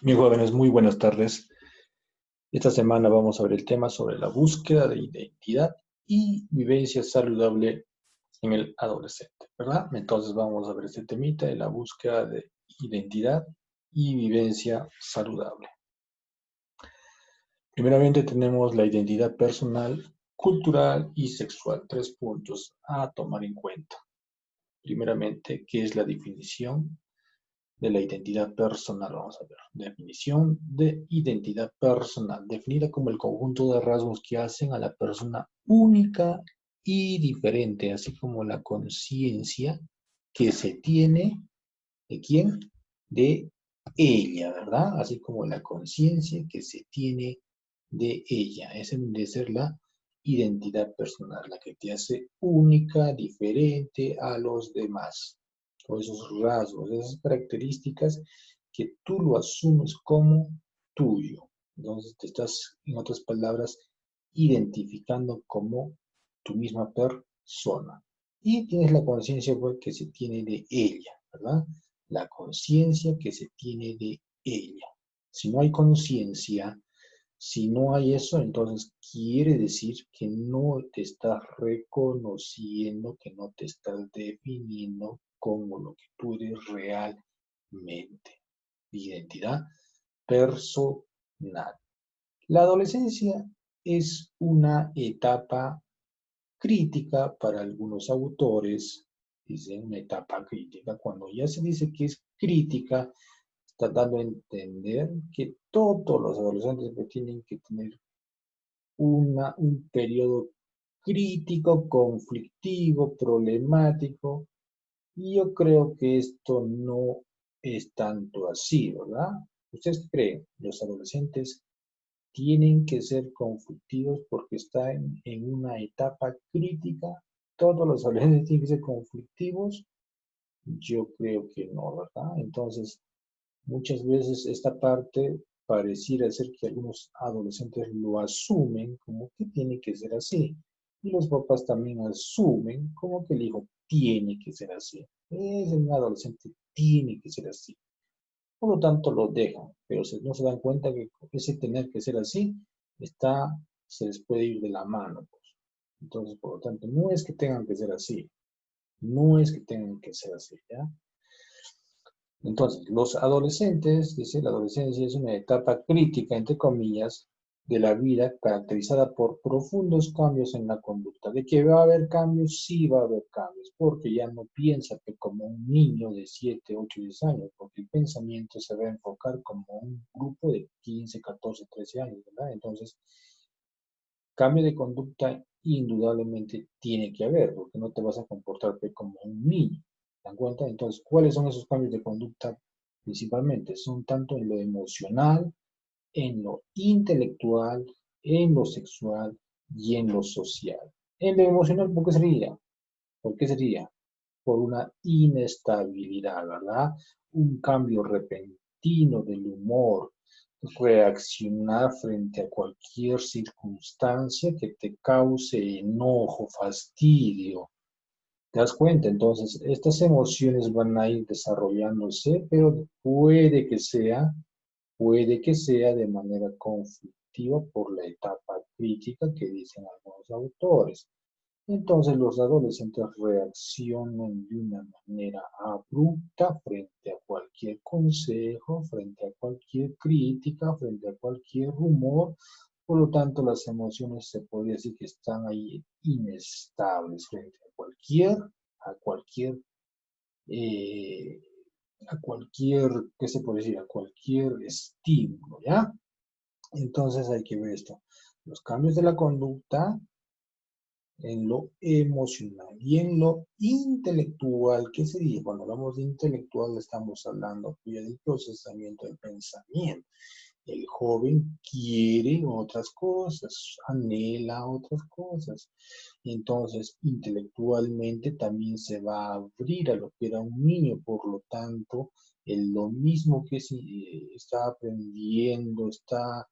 Bien, jóvenes, muy buenas tardes. Esta semana vamos a ver el tema sobre la búsqueda de identidad y vivencia saludable en el adolescente, ¿verdad? Entonces vamos a ver este temita de la búsqueda de identidad y vivencia saludable. Primeramente tenemos la identidad personal, cultural y sexual. Tres puntos a tomar en cuenta. Primeramente, ¿qué es la definición de la identidad personal? Vamos a ver. Definición de identidad personal. Definida como el conjunto de rasgos que hacen a la persona única y diferente, así como la conciencia que se tiene de quién, de ella, ¿verdad? Así como la conciencia que se tiene de ella. Esa debe ser la identidad personal, la que te hace única, diferente a los demás. O esos rasgos, esas características que tú lo asumes como tuyo. Entonces te estás, en otras palabras, identificando como tu misma persona. Y tienes la conciencia pues, que se tiene de ella, ¿verdad? La conciencia que se tiene de ella. Si no hay conciencia, si no hay eso, entonces quiere decir que no te estás reconociendo, que no te estás definiendo como lo que tú eres realmente. Identidad personal. La adolescencia es una etapa crítica para algunos autores. Dicen una etapa crítica. Cuando ya se dice que es crítica, está dando a entender que todos los adolescentes tienen que tener un periodo crítico, conflictivo, problemático. Y yo creo que esto no es tanto así, ¿verdad? ¿Ustedes creen? Los adolescentes tienen que ser conflictivos porque están en una etapa crítica. Todos los adolescentes tienen que ser conflictivos. Yo creo que no, ¿verdad? Entonces, muchas veces esta parte pareciera ser que algunos adolescentes lo asumen como que tiene que ser así. Y los papás también asumen como que el hijo tiene que ser así. Es un adolescente, tiene que ser así. Por lo tanto, lo dejan, pero no se dan cuenta que ese tener que ser así se les puede ir de la mano, pues. Entonces, por lo tanto, no es que tengan que ser así, no es que tengan que ser así, ¿ya? Entonces, los adolescentes, dice, la adolescencia es una etapa crítica, entre comillas, de la vida caracterizada por profundos cambios en la conducta. ¿De que va a haber cambios? Sí va a haber cambios, porque ya no piensa que como un niño de 7, 8, 10 años, porque el pensamiento se va a enfocar como un grupo de 15, 14, 13 años, ¿verdad? Entonces, cambio de conducta indudablemente tiene que haber, porque no te vas a comportarte como un niño. ¿Te dan cuenta? Entonces, ¿cuáles son esos cambios de conducta? Principalmente son tanto en lo emocional, en lo intelectual, en lo sexual y en lo social. En lo emocional, ¿por qué sería? ¿Por qué sería? Por una inestabilidad, ¿verdad? Un cambio repentino del humor, reaccionar frente a cualquier circunstancia que te cause enojo, fastidio. ¿Te das cuenta? Entonces, estas emociones van a ir desarrollándose, pero puede que sea de manera conflictiva por la etapa crítica que dicen algunos autores. Entonces los adolescentes reaccionan de una manera abrupta frente a cualquier consejo, frente a cualquier crítica, frente a cualquier rumor. Por lo tanto, las emociones se podría decir que están ahí inestables frente a cualquier, eh, ¿qué se puede decir? A cualquier estímulo, ¿ya? Entonces hay que ver esto. Los cambios de la conducta en lo emocional y en lo intelectual. ¿Qué sería? Cuando hablamos de intelectual estamos hablando ya del procesamiento del pensamiento. El joven quiere otras cosas, anhela otras cosas. Entonces, intelectualmente también se va a abrir a lo que era un niño, por lo tanto, lo mismo que si está aprendiendo, está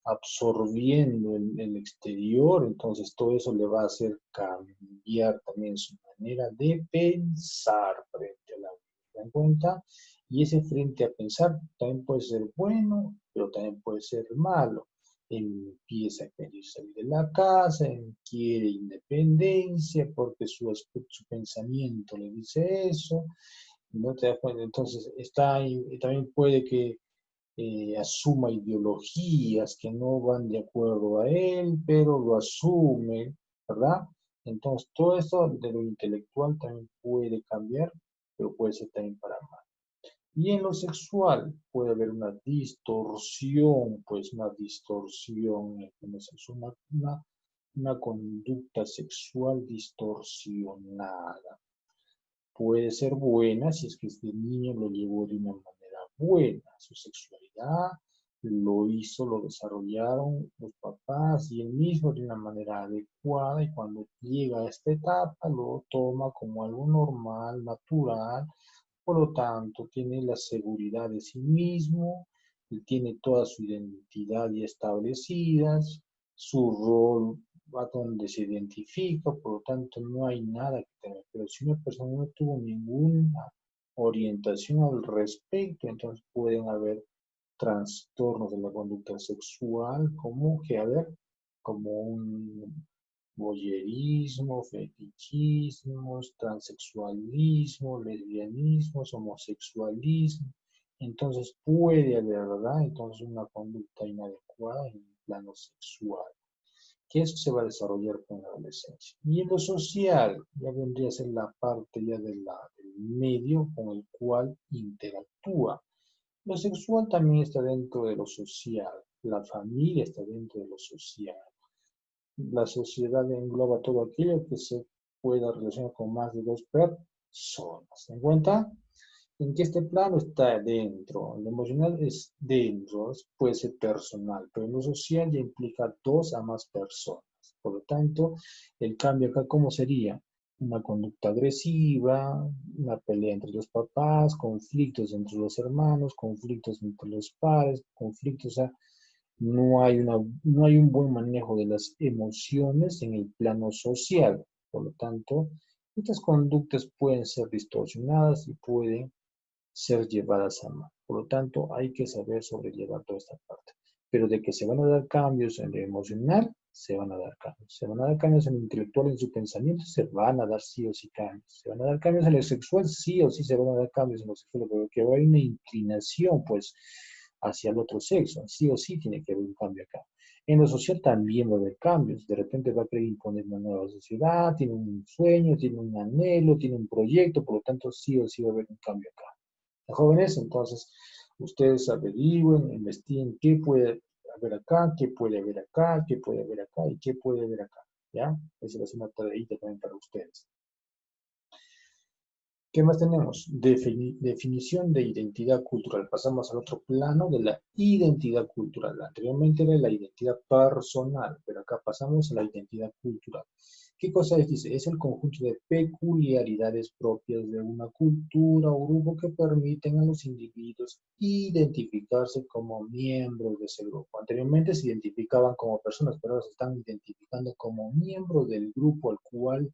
absorbiendo el exterior, entonces todo eso le va a hacer cambiar también su manera de pensar frente a la vida. ¿Se dan cuenta? Y ese frente a pensar también puede ser bueno, pero también puede ser malo. Empieza a querer salir de la casa, quiere independencia porque su pensamiento le dice eso, no te das cuenta. Entonces, está ahí, también puede que asuma ideologías que no van de acuerdo a él, pero lo asume, ¿verdad? Entonces, todo esto de lo intelectual también puede cambiar, pero puede ser también para mal. Y en lo sexual puede haber una distorsión, pues una distorsión, una conducta sexual distorsionada. Puede ser buena si es que este niño lo llevó de una manera buena, su sexualidad lo desarrollaron los papás y él mismo de una manera adecuada, y cuando llega a esta etapa lo toma como algo normal, natural. Por lo tanto, tiene la seguridad de sí mismo, él tiene toda su identidad ya establecidas, su rol a donde se identifica, por lo tanto no hay nada que temer. Pero si una persona no tuvo ninguna orientación al respecto, entonces pueden haber trastornos de la conducta sexual, como que, a ver, como un voyerismo, fetichismos, transexualismo, lesbianismos, homosexualismo. Entonces puede haber, ¿verdad? Entonces una conducta inadecuada en el plano sexual, que eso se va a desarrollar con la adolescencia. Y en lo social, ya vendría a ser la parte ya del medio con el cual interactúa. Lo sexual también está dentro de lo social, la familia está dentro de lo social. La sociedad engloba todo aquello que se pueda relacionar con más de dos personas. ¿Se dan cuenta? En que este plano está dentro, lo emocional es dentro, puede ser personal, pero en lo social ya implica dos a más personas. Por lo tanto, el cambio acá, ¿cómo sería? Una conducta agresiva, una pelea entre los papás, conflictos entre los hermanos, conflictos entre los padres, conflictos, no hay un buen manejo de las emociones en el plano social. Por lo tanto, estas conductas pueden ser distorsionadas y pueden ser llevadas a mal. Por lo tanto, hay que saber sobrellevar toda esta parte. Pero de que se van a dar cambios en lo emocional, se van a dar cambios. Se van a dar cambios en lo intelectual, en su pensamiento, se van a dar sí o sí cambios. Se van a dar cambios en lo sexual, sí o sí se van a dar cambios en lo sexual, porque va a haber una inclinación, pues, hacia el otro sexo. Sí o sí tiene que haber un cambio acá. En lo social también va a haber cambios. De repente va a querer imponer una nueva sociedad, tiene un sueño, tiene un anhelo, tiene un proyecto, por lo tanto, sí o sí va a haber un cambio acá. Jóvenes, entonces ustedes averigüen, investiguen qué puede haber acá, qué puede haber acá, qué puede haber acá y qué puede haber acá, ¿ya? Esa va a ser una tareita también para ustedes. ¿Qué más tenemos? Definición de identidad cultural. Pasamos al otro plano de la identidad cultural. Anteriormente era la identidad personal, pero acá pasamos a la identidad cultural. ¿Qué cosa es? Dice, es el conjunto de peculiaridades propias de una cultura o grupo que permiten a los individuos identificarse como miembros de ese grupo. Anteriormente se identificaban como personas, pero ahora se están identificando como miembros del grupo al cual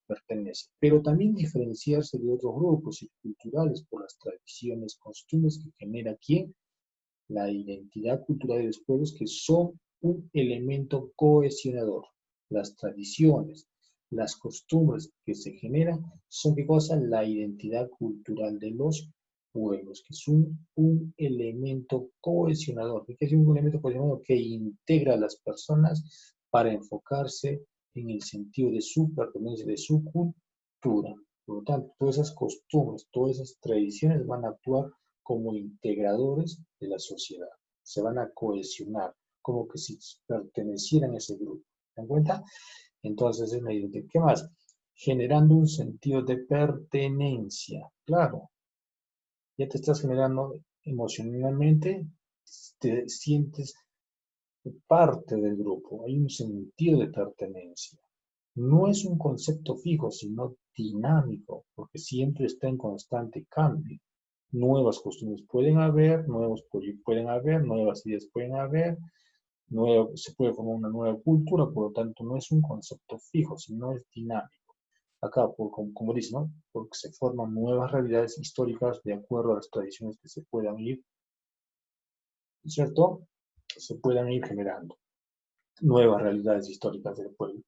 pertenece, pero también diferenciarse de otros grupos culturales por las tradiciones, costumbres que genera quién, la identidad cultural de los pueblos, que son un elemento cohesionador. Las tradiciones, las costumbres que se generan son qué cosa, la identidad cultural de los pueblos, que es un elemento cohesionador. ¿Qué es un elemento cohesionador? Que integra a las personas para enfocarse en el sentido de su pertenencia, de su cultura. Por lo tanto, todas esas costumbres, todas esas tradiciones van a actuar como integradores de la sociedad. Se van a cohesionar, como que si pertenecieran a ese grupo. ¿Se dan cuenta? Entonces es una identidad. ¿Qué más? Generando un sentido de pertenencia. Claro, ya te estás generando emocionalmente, te sientes parte del grupo, hay un sentido de pertenencia. No es un concepto fijo, sino dinámico, porque siempre está en constante cambio. Nuevas costumbres pueden haber, nuevos proyectos pueden haber, nuevas ideas pueden haber, se puede formar una nueva cultura, por lo tanto no es un concepto fijo, sino es dinámico. acá, como dice, ¿no? Porque se forman nuevas realidades históricas de acuerdo a las tradiciones que se puedan ir, ¿cierto? Se puedan ir generando nuevas realidades históricas del pueblo.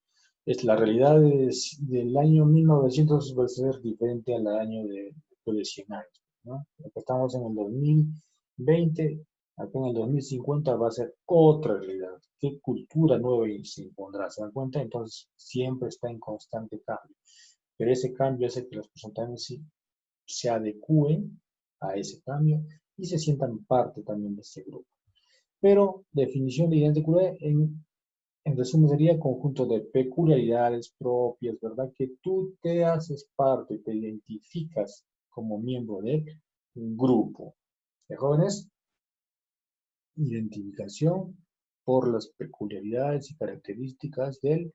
La realidad del año 1900 va a ser diferente al año después de 100 años, ¿no? Acá estamos en el 2020, acá en el 2050 va a ser otra realidad. ¿Qué cultura nueva se impondrá? ¿Se dan cuenta? Entonces siempre está en constante cambio. Pero ese cambio hace que las personas también se adecúen a ese cambio y se sientan parte también de ese grupo. Pero definición de identidad en resumen sería conjunto de peculiaridades propias, ¿verdad? Que tú te haces parte, te identificas como miembro del grupo. ¿De jóvenes? Identificación por las peculiaridades y características del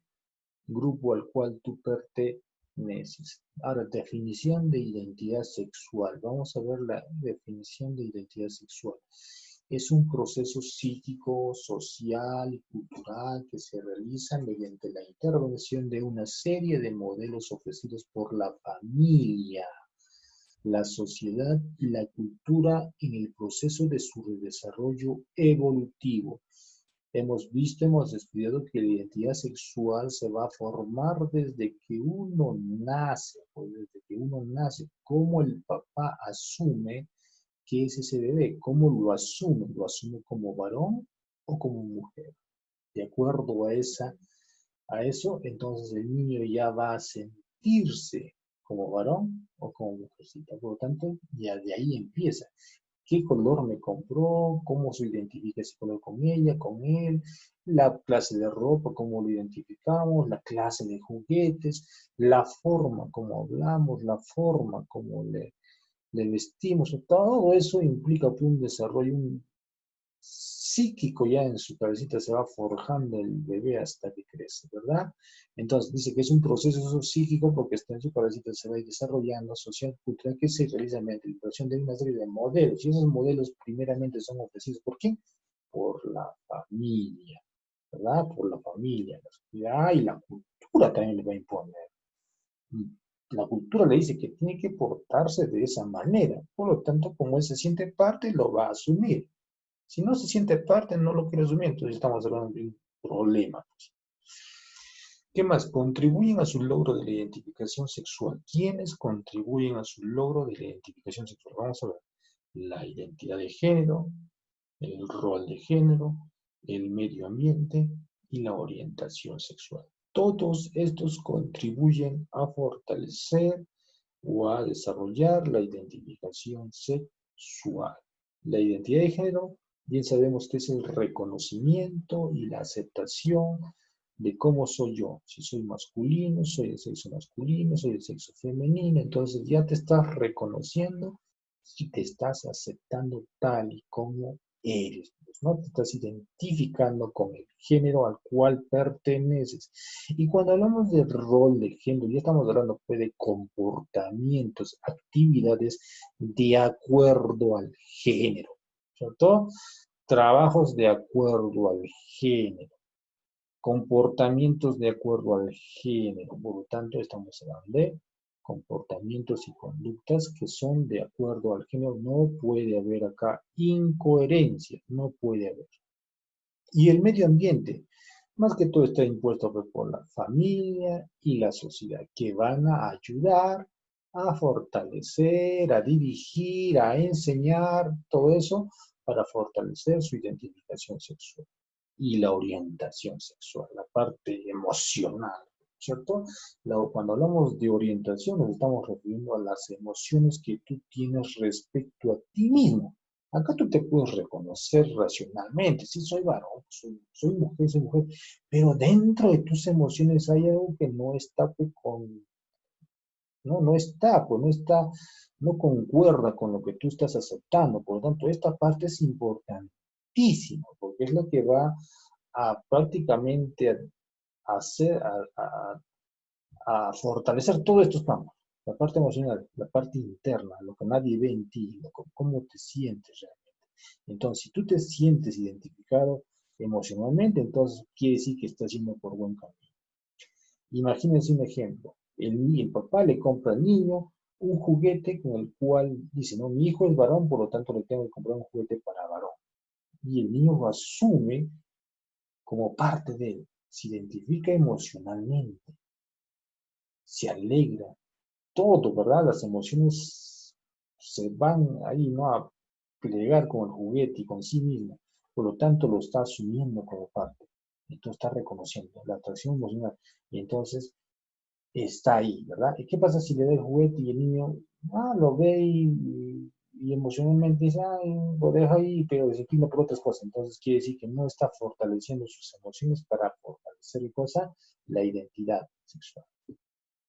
grupo al cual tú perteneces. Ahora, definición de identidad sexual. Vamos a ver la definición de identidad sexual. Es un proceso psíquico, social y cultural que se realiza mediante la intervención de una serie de modelos ofrecidos por la familia, la sociedad y la cultura en el proceso de su desarrollo evolutivo. Hemos visto, hemos estudiado que la identidad sexual se va a formar desde que uno nace, pues desde que uno nace, cómo el papá asume que es ese bebé, cómo lo asume como varón o como mujer. De acuerdo a eso, entonces el niño ya va a sentirse como varón o como mujercita. Por lo tanto, ya de ahí empieza. ¿Qué color me compró? ¿Cómo se identifica ese color con ella, con él? La clase de ropa, cómo lo identificamos, la clase de juguetes, la forma como hablamos, la forma como le vestimos. Todo eso implica un desarrollo psíquico ya en su cabecita, se va forjando el bebé hasta que crece, ¿verdad? Entonces dice que es un proceso psíquico porque está en su cabecita, se va a ir desarrollando social, cultural, que se realiza mediante la interacción de una serie de modelos, y esos modelos primeramente son ofrecidos ¿por quién? Por la familia, ¿verdad? Por la familia, la sociedad y la cultura también le va a imponer. La cultura le dice que tiene que portarse de esa manera, por lo tanto, como él se siente parte, lo va a asumir. Si no se siente parte, no lo quiere asumir, entonces estamos hablando de un problema. ¿Qué más? Contribuyen a su logro de la identificación sexual. ¿Quiénes contribuyen a su logro de la identificación sexual? Vamos a ver. La identidad de género, el rol de género, el medio ambiente y la orientación sexual. Todos estos contribuyen a fortalecer o a desarrollar la identificación sexual. La identidad de género, bien sabemos que es el reconocimiento y la aceptación de cómo soy yo. Si soy masculino, soy de sexo masculino, soy de sexo femenino, entonces ya te estás reconociendo y te estás aceptando tal y como eres, pues, ¿no? Te estás identificando con el género al cual perteneces. Y cuando hablamos de rol de género, ya estamos hablando pues, de comportamientos, actividades de acuerdo al género, ¿cierto? Trabajos de acuerdo al género, comportamientos de acuerdo al género. Por lo tanto, estamos hablando de comportamientos y conductas que son de acuerdo al género. No puede haber acá incoherencia, no puede haber. Y el medio ambiente, más que todo está impuesto por la familia y la sociedad, que van a ayudar a fortalecer, a dirigir, a enseñar, todo eso para fortalecer su identificación sexual y la orientación sexual, la parte emocional, ¿cierto? Cuando hablamos de orientación nos estamos refiriendo a las emociones que tú tienes respecto a ti mismo. Acá tú te puedes reconocer racionalmente, sí, soy varón, soy mujer, pero dentro de tus emociones hay algo que no está no está, pues no está, no concuerda con lo que tú estás aceptando. Por lo tanto, esta parte es importantísima, porque es lo que va a prácticamente hacer, a fortalecer todos estos campos. La parte emocional, la parte interna, lo que nadie ve en ti, cómo te sientes realmente. Entonces, si tú te sientes identificado emocionalmente, entonces quiere decir que estás yendo por buen camino. Imagínense un ejemplo. El papá le compra al niño un juguete con el cual dice, no, mi hijo es varón, por lo tanto le tengo que comprar un juguete para varón. Y el niño lo asume como parte de él, se identifica emocionalmente, se alegra, todo, ¿verdad? Las emociones se van ahí, ¿no? A plegar con el juguete y con sí mismo. Por lo tanto, lo está asumiendo como parte. Entonces está reconociendo la atracción emocional. Y entonces está ahí, ¿verdad? ¿Y qué pasa si le da el juguete y el niño lo ve y emocionalmente dice, lo deja ahí, pero se inclina por otras cosas? Entonces quiere decir que no está fortaleciendo sus emociones para fortalecer cosa, la identidad sexual.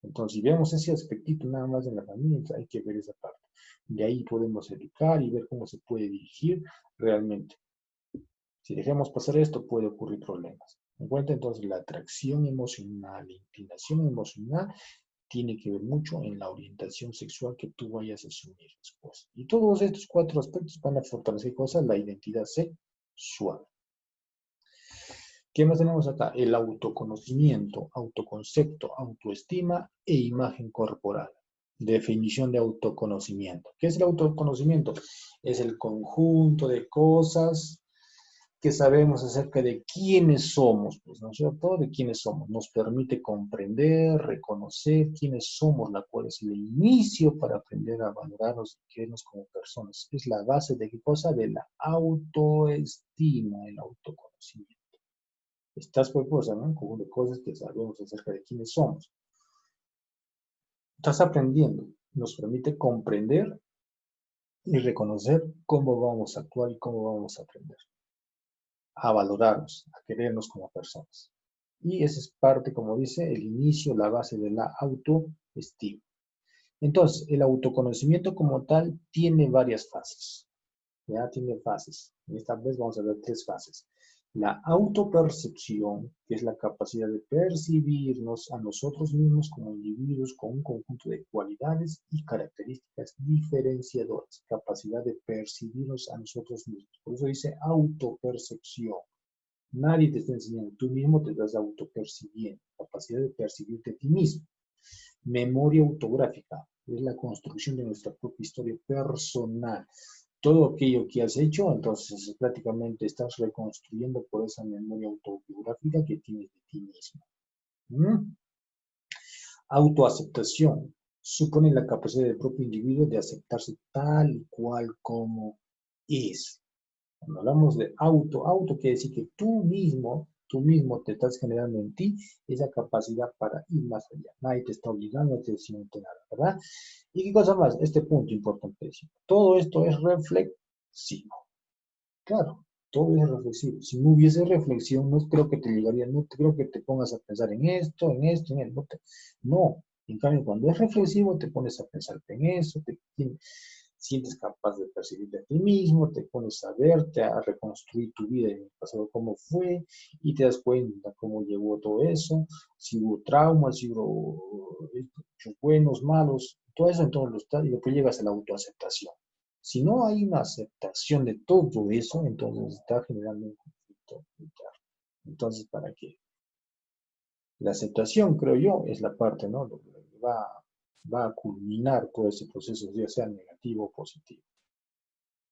Entonces, si vemos ese aspectito nada más en la familia, entonces hay que ver esa parte. De ahí podemos educar y ver cómo se puede dirigir realmente. Si dejamos pasar esto, puede ocurrir problemas. En cuenta entonces la atracción emocional, la inclinación emocional, tiene que ver mucho en la orientación sexual que tú vayas a asumir después. Y todos estos 4 aspectos van a fortalecer cosas, la identidad sexual. ¿Qué más tenemos acá? El autoconocimiento, autoconcepto, autoestima e imagen corporal. Definición de autoconocimiento. ¿Qué es el autoconocimiento? Es el conjunto de cosas que sabemos acerca de quiénes somos, pues, ¿no es cierto? De quiénes somos. Nos permite comprender, reconocer quiénes somos, la cual es el inicio para aprender a valorarnos y querernos como personas. Es la base de qué cosa? De la autoestima, el autoconocimiento. Estás propuesta, ¿no? Un conjunto de cosas que sabemos acerca de quiénes somos. Estás aprendiendo. Nos permite comprender y reconocer cómo vamos a actuar y cómo vamos a aprender. A valorarnos, a querernos como personas. Y esa es parte, como dice, el inicio, la base de la autoestima. Entonces, el autoconocimiento como tal tiene varias fases. Ya tiene fases. Esta vez vamos a ver 3 fases. La autopercepción, que es la capacidad de percibirnos a nosotros mismos como individuos con un conjunto de cualidades y características diferenciadoras. Capacidad de percibirnos a nosotros mismos. Por eso dice autopercepción. Nadie te está enseñando, tú mismo te estás autopercibiendo. Capacidad de percibirte a ti mismo. Memoria autográfica, es la construcción de nuestra propia historia personal. Todo aquello que has hecho, entonces prácticamente estás reconstruyendo por esa memoria autobiográfica que tienes de ti mismo. ¿Mm? Autoaceptación supone la capacidad del propio individuo de aceptarse tal y cual como es. Cuando hablamos de auto quiere decir que tú mismo te estás generando en ti esa capacidad para ir más allá. Nadie te está obligando, no te está diciendo nada, ¿verdad? ¿Y qué cosa más? Este punto importantísimo. Todo esto es reflexivo. Claro, todo es reflexivo. Si no hubiese reflexión, no creo que te llegaría, no creo que te pongas a pensar en esto, en esto, en el otro. No. En cambio, cuando es reflexivo, te pones a pensar en eso, sientes capaz de percibirte a ti mismo, te pones a verte, a reconstruir tu vida en el pasado, cómo fue, y te das cuenta cómo llegó todo eso, si hubo traumas, si hubo hechos buenos, malos, todo eso, entonces lo está, y después llegas a la autoaceptación. Si no hay una aceptación de todo eso, entonces está generando un conflicto interno. Entonces, ¿para qué? La aceptación, creo yo, es la parte, ¿no? Lo que va a culminar todo ese proceso, ya sea negativo o positivo.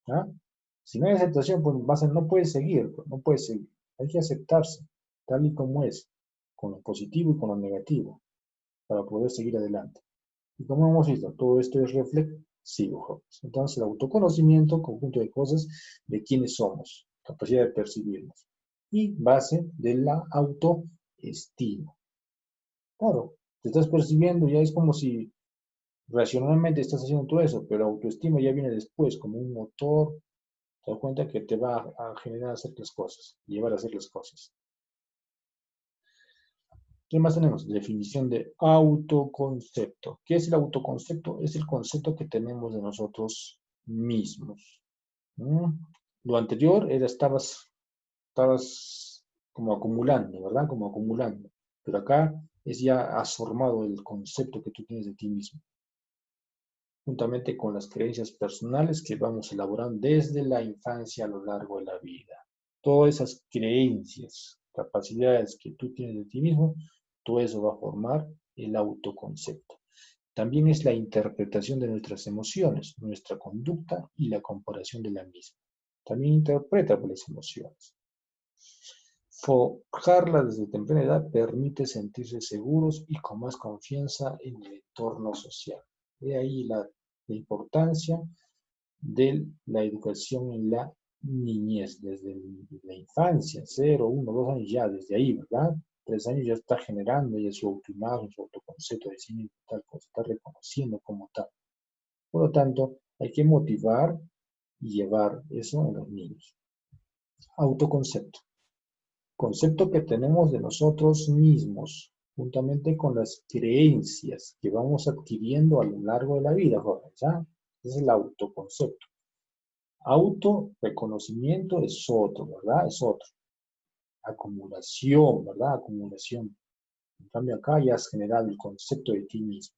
¿Ah? Si no hay aceptación, pues no puedes seguir, pues, no puedes seguir. Hay que aceptarse, tal y como es, con lo positivo y con lo negativo, para poder seguir adelante. Y como hemos visto, todo esto es reflexivo, jóvenes. Entonces, el autoconocimiento, conjunto de cosas de quiénes somos, capacidad de percibirnos, y base de la autoestima. Claro, te estás percibiendo, ya es como si racionalmente estás haciendo todo eso, pero autoestima ya viene después, como un motor. Te das cuenta que te va a generar hacer las cosas, llevar a hacer las cosas. ¿Qué más tenemos? Definición de autoconcepto. ¿Qué es el autoconcepto? Es el concepto que tenemos de nosotros mismos. ¿Mm? Lo anterior era estabas como acumulando, ¿verdad? Como acumulando. Pero acá es ya has formado el concepto que tú tienes de ti mismo, juntamente con las creencias personales que vamos elaborando desde la infancia a lo largo de la vida. Todas esas creencias, capacidades que tú tienes de ti mismo, todo eso va a formar el autoconcepto. También es la interpretación de nuestras emociones, nuestra conducta y la comparación de la misma. También interpreta las emociones. Forjarla desde temprana edad permite sentirse seguros y con más confianza en el entorno social. De ahí la importancia de la educación en la niñez, desde la infancia, 0, 1, 2 años, ya desde ahí, ¿verdad? 3 años ya está generando ya su autoimagen, su autoconcepto de sí mismo, tal cosa, está reconociendo como tal. Por lo tanto, hay que motivar y llevar eso en los niños. Autoconcepto. Concepto que tenemos de nosotros mismos, juntamente con las creencias que vamos adquiriendo a lo largo de la vida, jóvenes, ¿ya? Ese es el autoconcepto. Autorreconocimiento es otro, ¿verdad? Es otro. Acumulación, ¿verdad? Acumulación. En cambio acá ya has generado el concepto de ti mismo.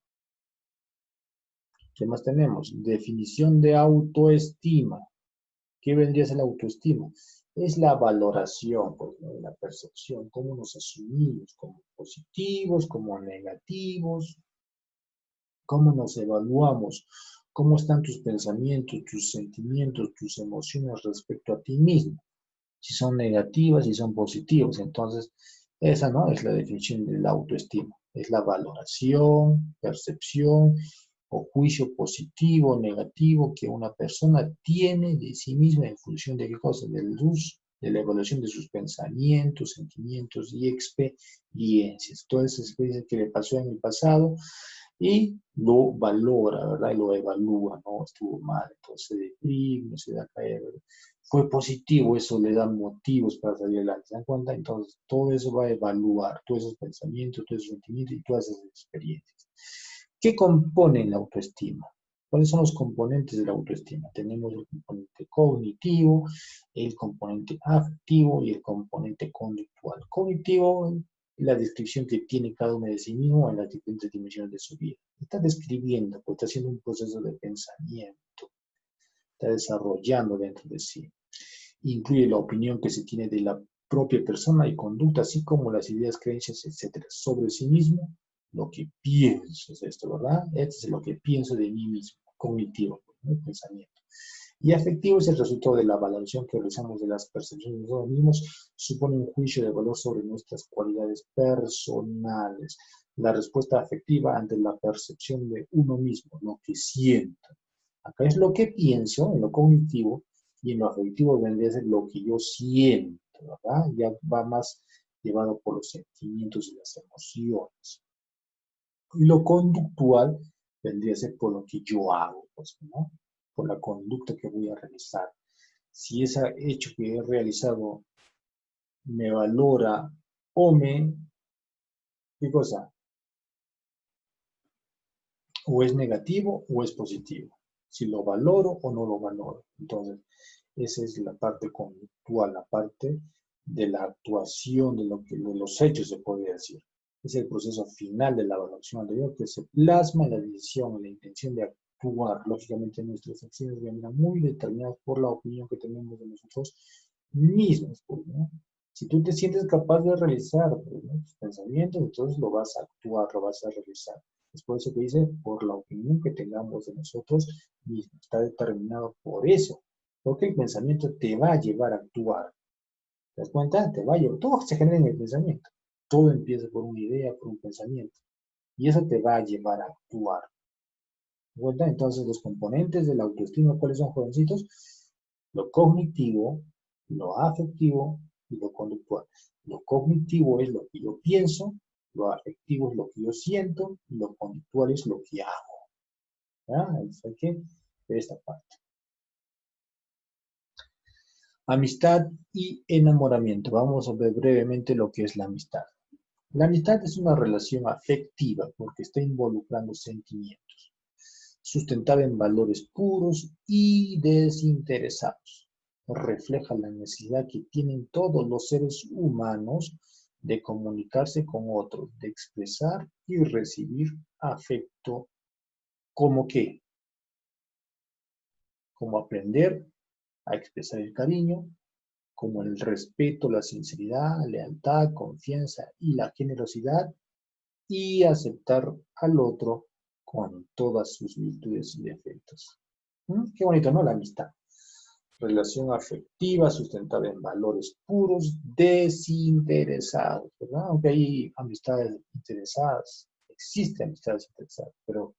¿Qué más tenemos? Definición de autoestima. ¿Qué vendría a ser la autoestima? Es la valoración, pues, ¿no? La percepción, cómo nos asumimos, como positivos, como negativos, cómo nos evaluamos, cómo están tus pensamientos, tus sentimientos, tus emociones respecto a ti mismo. Si son negativas, si son positivas. Entonces, esa no es la definición de la autoestima. Es la valoración, percepción o juicio positivo o negativo que una persona tiene de sí misma en función de qué cosa, del uso, de la evaluación de sus pensamientos, sentimientos y experiencias. Todas esas experiencias que le pasó en el pasado y lo valora, ¿verdad? Y lo evalúa, ¿no? Estuvo mal, entonces se deprime, se da a caer, ¿verdad? Fue positivo, eso le da motivos para salir adelante, ¿se dan cuenta? Entonces, todo eso va a evaluar, todos esos pensamientos, todos esos sentimientos y todas esas experiencias. ¿Qué compone la autoestima? ¿Cuáles son los componentes de la autoestima? Tenemos el componente cognitivo, el componente afectivo y el componente conductual. Cognitivo, la descripción que tiene cada uno de sí mismo en las diferentes dimensiones de su vida. Está describiendo, pues está haciendo un proceso de pensamiento, está desarrollando dentro de sí. Incluye la opinión que se tiene de la propia persona y conducta, así como las ideas, creencias, etcétera, sobre sí mismo, lo que pienso es esto, ¿verdad? Esto es lo que pienso de mí mismo, cognitivo, ¿no? El pensamiento. Y afectivo es el resultado de la valoración que realizamos de las percepciones de nosotros mismos, supone un juicio de valor sobre nuestras cualidades personales. La respuesta afectiva ante la percepción de uno mismo, lo que siento. Acá es lo que pienso, en lo cognitivo, y en lo afectivo vendría a ser lo que yo siento, ¿verdad? Ya va más llevado por los sentimientos y las emociones. Y lo conductual vendría a ser por lo que yo hago, pues, ¿no? Por la conducta que voy a realizar. Si ese hecho que he realizado me valora o ¿qué cosa? O es negativo o es positivo. Si lo valoro o no lo valoro. Entonces, esa es la parte conductual, la parte de la actuación, de los hechos, se podría decir. Es el proceso final de la evaluación anterior que se plasma en la decisión, en la intención de actuar. Lógicamente, nuestras acciones vendrán muy determinadas por la opinión que tenemos de nosotros mismos, pues, ¿no? Si tú te sientes capaz de realizar, pues, ¿no?, tus pensamientos, entonces lo vas a actuar, lo vas a realizar. Es por eso que dice, por la opinión que tengamos de nosotros mismos. Está determinado por eso. Porque el pensamiento te va a llevar a actuar. ¿Te das cuenta? Te va a llevar. Todo se genera en el pensamiento. Todo empieza por una idea, por un pensamiento. Y eso te va a llevar a actuar. ¿Te das cuenta? Entonces, los componentes de la autoestima, ¿cuáles son, jovencitos? Lo cognitivo, lo afectivo y lo conductual. Lo cognitivo es lo que yo pienso, lo afectivo es lo que yo siento y lo conductual es lo que hago. ¿Ya? Entonces hay que ver esta parte. Amistad y enamoramiento. Vamos a ver brevemente lo que es la amistad. La amistad es una relación afectiva porque está involucrando sentimientos, sustentada en valores puros y desinteresados. Refleja la necesidad que tienen todos los seres humanos de comunicarse con otros, de expresar y recibir afecto. ¿Cómo qué? Como aprender a expresar el cariño, como el respeto, la sinceridad, lealtad, confianza y la generosidad, y aceptar al otro con todas sus virtudes y defectos. Qué bonito, ¿no? La amistad. Relación afectiva sustentada en valores puros, desinteresados, ¿verdad? Aunque hay amistades interesadas, existen amistades interesadas, pero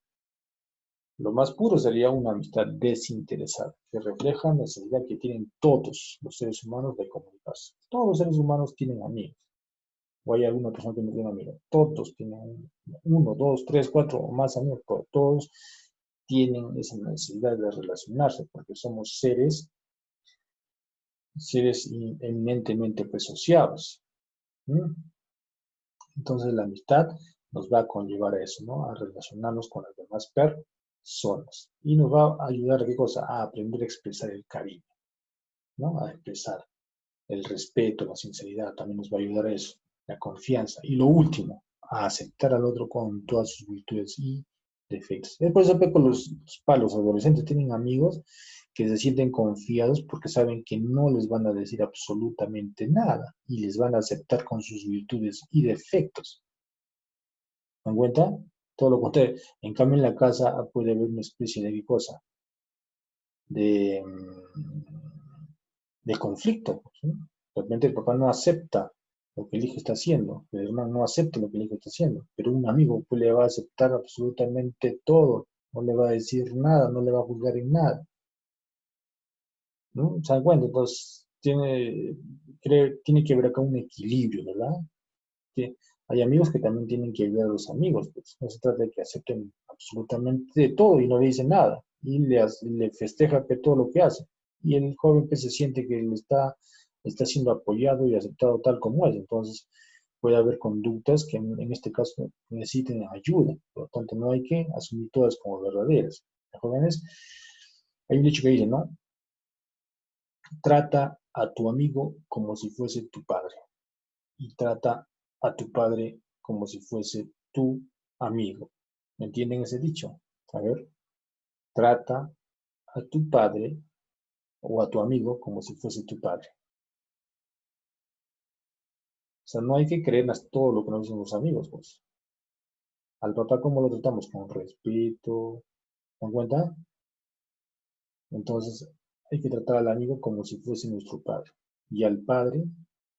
lo más puro sería una amistad desinteresada, que refleja la necesidad que tienen todos los seres humanos de comunicarse. Todos los seres humanos tienen amigos, o hay alguna persona que no tiene amigos. Todos tienen uno, dos, tres, cuatro o más amigos, pero todos tienen esa necesidad de relacionarse, porque somos seres eminentemente pues, sociables. ¿Mm? Entonces la amistad nos va a conllevar a eso, ¿no? A relacionarnos con las demás personas. Y nos va a ayudar a qué cosa? A aprender a expresar el cariño, ¿no? A expresar el respeto, la sinceridad, también nos va a ayudar a eso, la confianza. Y lo último, a aceptar al otro con todas sus virtudes y defectos. Después con los adolescentes tienen amigos que se sienten confiados porque saben que no les van a decir absolutamente nada y les van a aceptar con sus virtudes y defectos. ¿Me dan cuenta? Todo lo contrario. En cambio, en la casa puede haber una especie de ¿qué cosa? De, de conflicto. ¿Sí? De repente el papá no acepta lo que el hijo está haciendo, el hermano no acepta lo que el hijo está haciendo, pero un amigo pues, le va a aceptar absolutamente todo, no le va a decir nada, no le va a juzgar en nada. ¿No? ¿Se dan cuenta? Entonces, tiene que haber acá un equilibrio, ¿verdad? Que hay amigos que también tienen que ayudar a los amigos, pues no se trata de que acepten absolutamente todo y no le dicen nada, y le festeja que todo lo que hace. Y el joven que se siente que está siendo apoyado y aceptado tal como es, entonces puede haber conductas que en este caso necesiten ayuda, por lo tanto no hay que asumir todas como verdaderas. Los jóvenes, hay un dicho que dice, ¿no? Trata a tu amigo como si fuese tu padre y trata a tu padre como si fuese tu amigo. ¿Me entienden ese dicho? A ver, trata a tu padre o a tu amigo como si fuese tu padre. O sea, no hay que creer en todo lo que nos dicen los amigos, pues. Al papá, ¿cómo lo tratamos? Con respeto, ¿te dan cuenta? Entonces, hay que tratar al amigo como si fuese nuestro padre. Y al padre,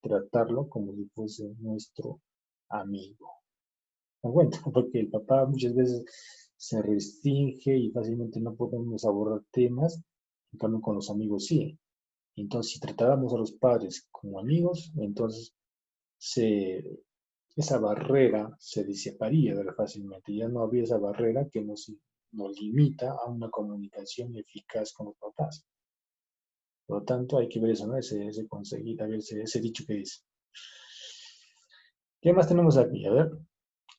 tratarlo como si fuese nuestro amigo. ¿Te das cuenta? Porque el papá muchas veces se restringe y fácilmente no podemos abordar temas, en cambio con los amigos sí. Entonces, si tratáramos a los padres como amigos, entonces se, esa barrera se disiparía fácilmente. Ya no había esa barrera que nos limita a una comunicación eficaz con los papás. Por lo tanto, hay que ver eso, ¿no? Ese conseguir, a ver ese dicho que dice. ¿Qué más tenemos aquí? A ver,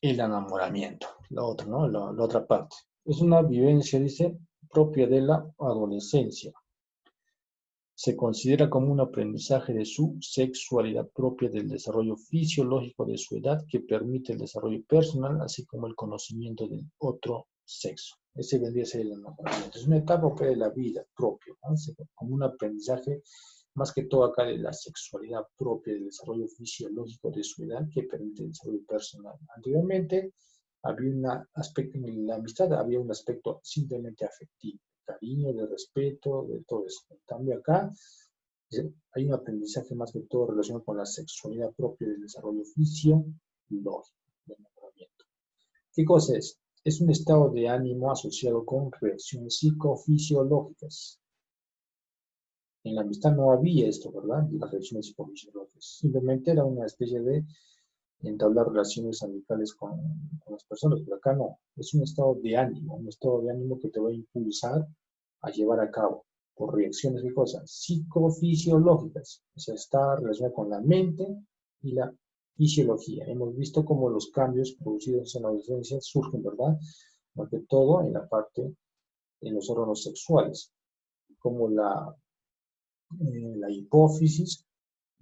el enamoramiento, la otra, ¿no? La otra parte. Es una vivencia, dice, propia de la adolescencia. Se considera como un aprendizaje de su sexualidad propia del desarrollo fisiológico de su edad que permite el desarrollo personal, así como el conocimiento del otro sexo. Ese vendría a ser el enamoramiento. Es una etapa de la vida propia, ¿no? Como un aprendizaje más que todo acá de la sexualidad propia del desarrollo fisiológico de su edad que permite el desarrollo personal. Anteriormente había un aspecto, en la amistad había un aspecto simplemente afectivo, de cariño, de respeto, de todo eso. En cambio acá hay un aprendizaje más que todo relacionado con la sexualidad propia del desarrollo fisiológico, del mejoramiento. ¿Qué cosa es? Es un estado de ánimo asociado con reacciones psicofisiológicas. En la amistad no había esto, ¿verdad? Las reacciones psicofisiológicas. Simplemente era una especie de entablar relaciones amicales con las personas, pero acá no. Es un estado de ánimo que te va a impulsar a llevar a cabo por reacciones de cosas psicofisiológicas. O sea, está relacionada con la mente y la fisiología. Hemos visto cómo los cambios producidos en la adolescencia surgen, ¿verdad? Más que todo en la parte, en los órganos sexuales, como la hipófisis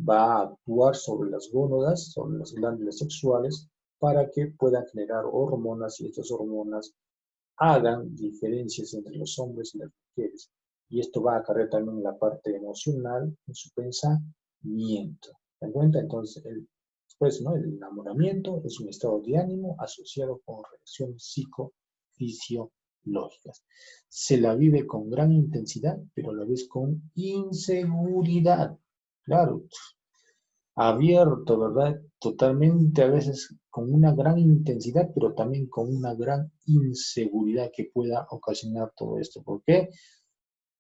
va a actuar sobre las gónadas, sobre las glándulas sexuales, para que puedan generar hormonas y estas hormonas hagan diferencias entre los hombres y las mujeres. Y esto va a acarrear también en la parte emocional, en su pensamiento. ¿Te das cuenta? Entonces, Pues, ¿no? El enamoramiento es un estado de ánimo asociado con reacciones psicofisiológicas. Se la vive con gran intensidad, pero a la vez con inseguridad. Claro, abierto, ¿verdad? Totalmente a veces con una gran intensidad, pero también con una gran inseguridad que pueda ocasionar todo esto. ¿Por qué?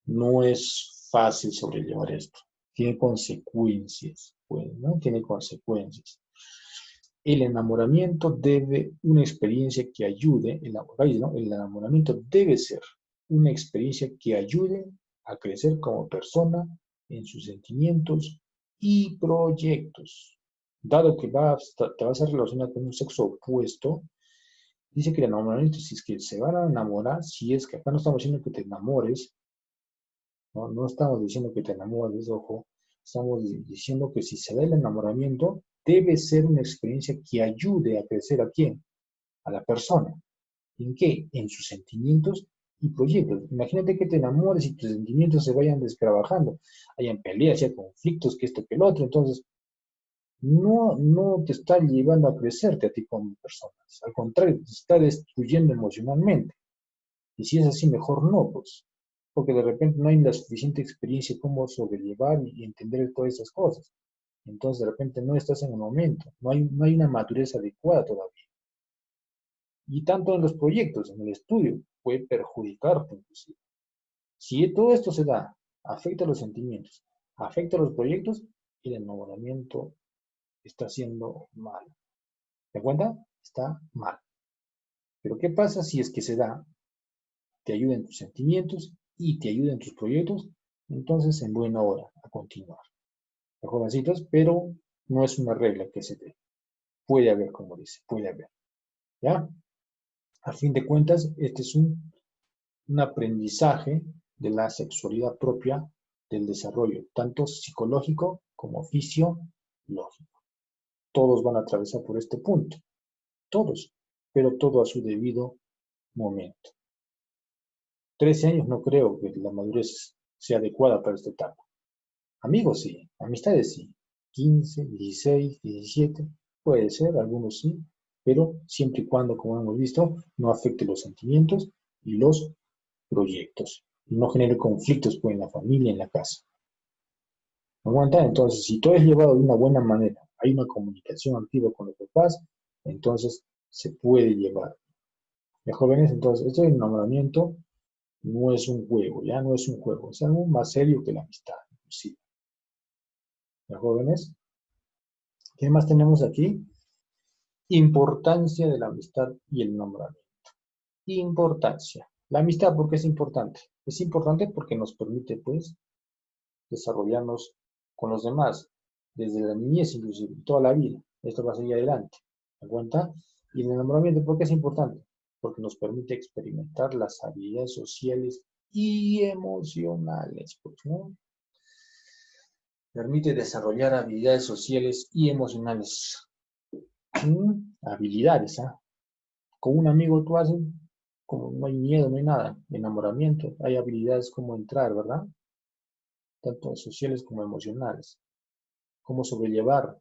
No es fácil sobrellevar esto. Tiene consecuencias, pues, ¿no? Tiene consecuencias. El enamoramiento debe una experiencia que ayude, ¿no? El enamoramiento debe ser una experiencia que ayude a crecer como persona en sus sentimientos y proyectos. Dado que te vas a relacionar con un sexo opuesto, dice que el enamoramiento, si es que se van a enamorar, si es que acá no estamos diciendo que te enamores, no, no estamos diciendo que te enamores, ojo, estamos diciendo que si se da el enamoramiento, debe ser una experiencia que ayude a crecer a quién, a la persona. ¿En qué? En sus sentimientos y proyectos. Imagínate que te enamores y tus sentimientos se vayan desgrabajando, hayan peleas, haya conflictos, que esto, que el otro, entonces no te está llevando a crecerte a ti como persona. Al contrario, te está destruyendo emocionalmente. Y si es así, mejor no, pues. Porque de repente no hay la suficiente experiencia cómo sobrellevar y entender todas esas cosas. Entonces de repente no estás en el momento, no hay una madurez adecuada todavía. Y tanto en los proyectos, en el estudio, puede perjudicarte inclusive. Si todo esto se da, afecta a los sentimientos, afecta a los proyectos, el enamoramiento está haciendo mal. ¿Te das cuenta? Está mal. Pero ¿qué pasa si es que se da, te ayuda en tus sentimientos y te ayuda en tus proyectos? Entonces en buena hora a continuar. Los jovencitos, pero no es una regla que se dé. Puede haber, como dice, puede haber. ¿Ya? A fin de cuentas, este es un aprendizaje de la sexualidad propia del desarrollo, tanto psicológico como fisiológico. Todos van a atravesar por este punto, todos, pero todo a su debido momento. 13 años no creo que la madurez sea adecuada para esta etapa. Amigos sí, amistades sí, 15, 16, 17, puede ser, algunos sí, pero siempre y cuando, como hemos visto, no afecte los sentimientos y los proyectos y no genere conflictos pues, en la familia, en la casa. ¿Me aguanta? Entonces, si todo es llevado de una buena manera, hay una comunicación activa con los papás, entonces se puede llevar. De jóvenes, entonces, este enamoramiento no es un juego, ya no es un juego, es algo más serio que la amistad, inclusive. De jóvenes, ¿qué más tenemos aquí? Importancia de la amistad y el enamoramiento. Importancia. La amistad, ¿por qué es importante? Es importante porque nos permite, pues, desarrollarnos con los demás, desde la niñez inclusive, toda la vida. Esto va a seguir adelante. ¿Me cuenta? Y el enamoramiento, ¿por qué es importante? Porque nos permite experimentar las habilidades sociales y emocionales. Pues, ¿no? Permite desarrollar habilidades sociales y emocionales. Habilidades, ¿ah? Con un amigo tú haces, como no hay miedo, no hay nada, enamoramiento, hay habilidades como entrar, ¿verdad? Tanto sociales como emocionales. Cómo sobrellevar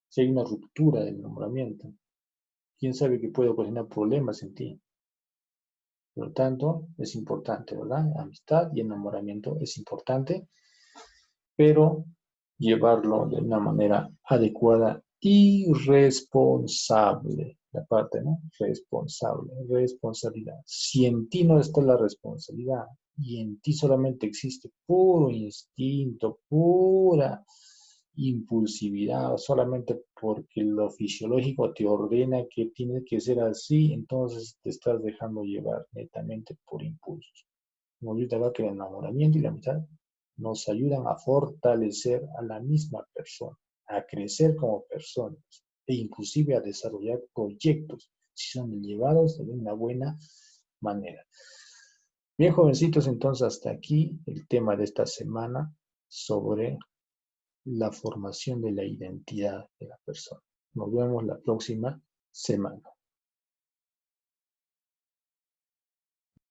si hay una ruptura del enamoramiento. ¿Quién sabe que puede ocasionar problemas en ti? Por lo tanto, es importante, ¿verdad? Amistad y enamoramiento es importante, pero llevarlo de una manera adecuada y responsable. La parte, ¿no? Responsable, responsabilidad. Si en ti no está la responsabilidad y en ti solamente existe puro instinto, pura impulsividad, solamente porque lo fisiológico te ordena que tiene que ser así, entonces te estás dejando llevar netamente por impulsos. Como ahorita va que el enamoramiento y la amistad nos ayudan a fortalecer a la misma persona, a crecer como personas e inclusive a desarrollar proyectos si son llevados de una buena manera. Bien, jovencitos, entonces hasta aquí el tema de esta semana sobre la formación de la identidad de la persona. Nos vemos la próxima semana.